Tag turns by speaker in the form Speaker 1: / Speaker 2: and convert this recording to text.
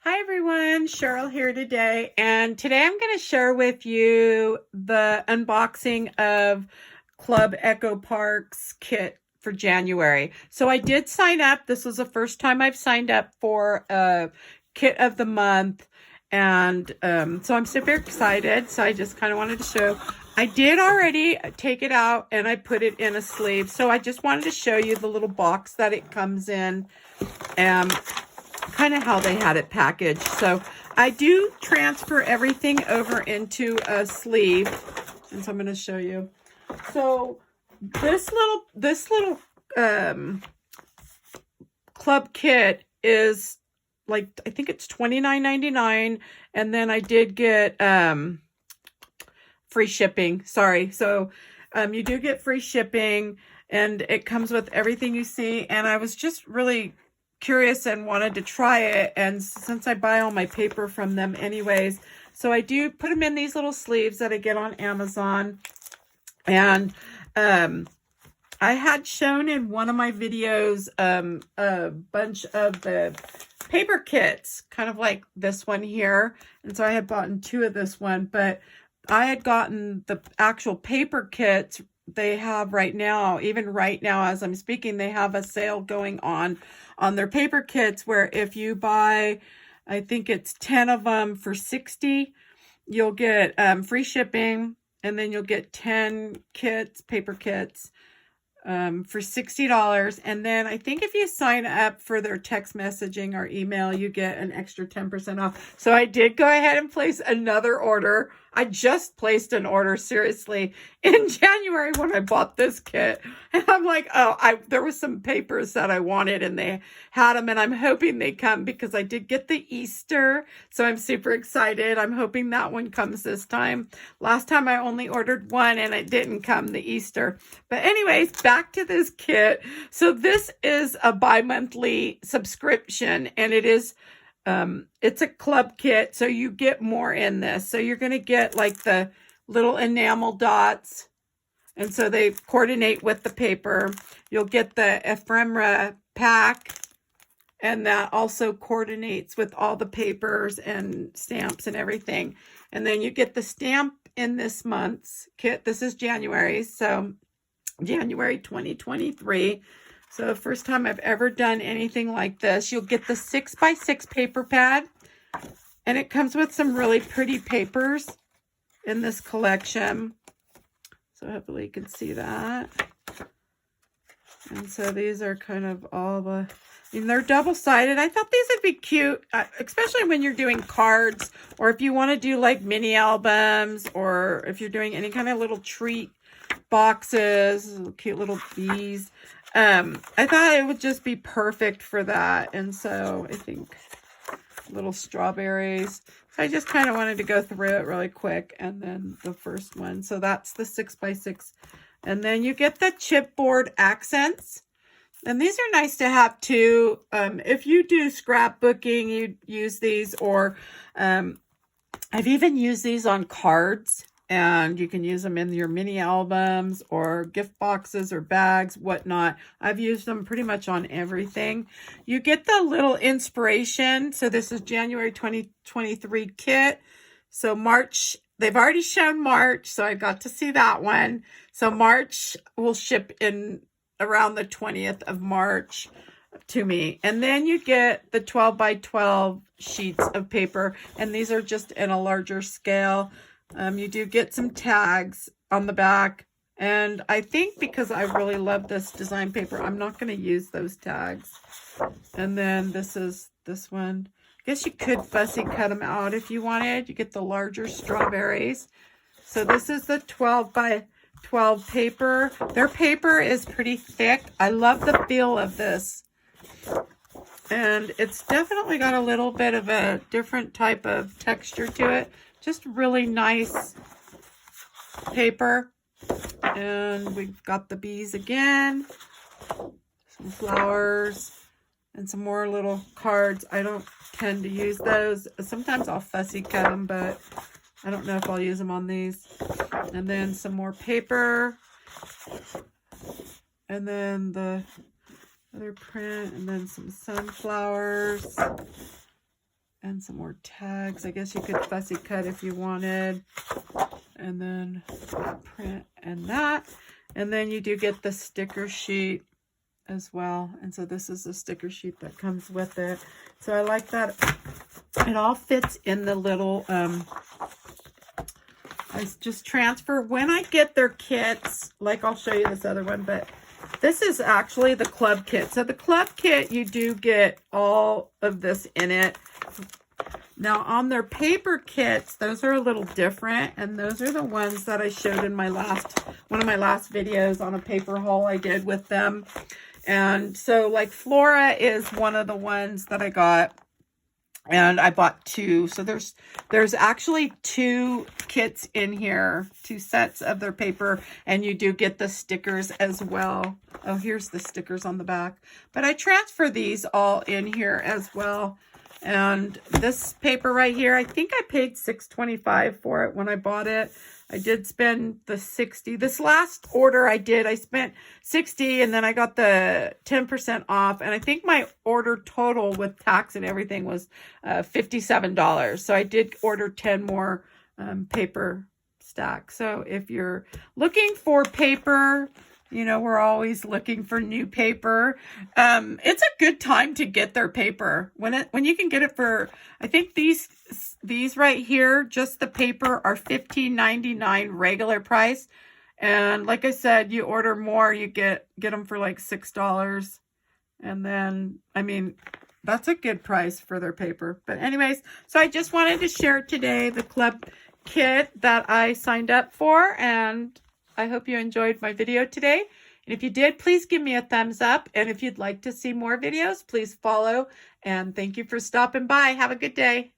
Speaker 1: Hi everyone, Cheryl here today, and today I'm going to share with you the unboxing of Club Echo Park's kit for January. So I did sign up. This was the first time I've signed up for a kit of the month, and so I'm super excited. So I just kind of wanted to show. I did already take it out and I put it in a sleeve. So I just wanted to show you the little box that it comes in and kind of how they had it packaged. So I do transfer everything over into a sleeve, and so I'm going to show you. So this little club kit is like, I think it's $29.99, and then I did get free shipping. Sorry. So you do get free shipping, and it comes with everything you see. And I was just really curious and wanted to try it, and since I buy all my paper from them anyways, so I do put them in these little sleeves that I get on Amazon. And I had shown in one of my videos a bunch of the paper kits, kind of like this one here, and so I had bought two of this one, but I had gotten the actual paper kits. They have right now, even right now as I'm speaking, they have a sale going on their paper kits, where if you buy, I think it's 10 of them for $60, you'll get free shipping, and then you'll get 10 kits, paper kits, for $60. And then I think if you sign up for their text messaging or email, you get an extra 10% off. So I did go ahead and place another order. I just placed an order, seriously, in January when I bought this kit. And I'm like, there was some papers that I wanted, and they had them, and I'm hoping they come, because I did get the Easter. So I'm super excited. I'm hoping that one comes this time. Last time I only ordered one and it didn't come, the Easter. But anyways, back to this kit. So this is a bi-monthly subscription, and it is it's a club kit, so you get more in this. So you're going to get like the little enamel dots, and so they coordinate with the paper. You'll get the ephemera pack, and that also coordinates with all the papers and stamps and everything. And then you get the stamp in this month's kit. This is January, so January 2023. So first time I've ever done anything like this. You'll get the 6x6 paper pad, and it comes with some really pretty papers in this collection. So hopefully you can see that. And so these are kind of all the, they're double-sided. I thought these would be cute, especially when you're doing cards, or if you want to do like mini albums, or if you're doing any kind of little treat boxes, cute little bees. I thought it would just be perfect for that. And so I think little strawberries. So I just kind of wanted to go through it really quick. And then the first one. So that's the 6x6. And then you get the chipboard accents. And these are nice to have too. If you do scrapbooking, you use these, or I've even used these on cards. And you can use them in your mini albums or gift boxes or bags, whatnot. I've used them pretty much on everything. You get the little inspiration. So this is January 2023 kit. So March, they've already shown March, so I got to see that one. So March will ship in around the 20th of March to me. And then you get the 12x12 sheets of paper. And these are just in a larger scale. You do get some tags on the back, and I think because I really love this design paper, I'm not going to use those tags. And then this is this one. I guess you could fussy cut them out if you wanted. You get the larger strawberries. So this is the 12x12 paper. Their paper is pretty thick. I love the feel of this. And it's definitely got a little bit of a different type of texture to it. Just really nice paper. And we've got the bees again, some flowers, and some more little cards. I don't tend to use those. Sometimes I'll fussy cut them, but I don't know if I'll use them on these. And then some more paper, and then the other print, and then some sunflowers. And some more tags. I guess you could fussy cut if you wanted. And then print and that. And then you do get the sticker sheet as well. And so this is the sticker sheet that comes with it. So I like that it all fits in the little, I just transfer. When I get their kits, like I'll show you this other one, but this is actually the club kit. So the club kit, you do get all of this in it. Now on their paper kits, those are a little different, and those are the ones that I showed in my one of my last videos on a paper haul I did with them. And so like Flora is one of the ones that I got, and I bought 2. So there's actually 2 kits in here, 2 sets of their paper, and you do get the stickers as well. Oh, here's the stickers on the back. But I transfer these all in here as well. And this paper right here, I think I paid $6.25 for it when I bought it. I did spend the $60. This last order I did, I spent $60, and then I got the 10% off. And I think my order total with tax and everything was $57. So I did order 10 more paper stacks. So if you're looking for paper, you know, we're always looking for new paper. It's a good time to get their paper when you can get it for, I think these right here, just the paper are $15.99 regular price. And like I said, you order more, you get them for like $6. And then, I mean, that's a good price for their paper. But anyways, so I just wanted to share today the club kit that I signed up for, and I hope you enjoyed my video today. And if you did, please give me a thumbs up. And if you'd like to see more videos, please follow. And thank you for stopping by. Have a good day.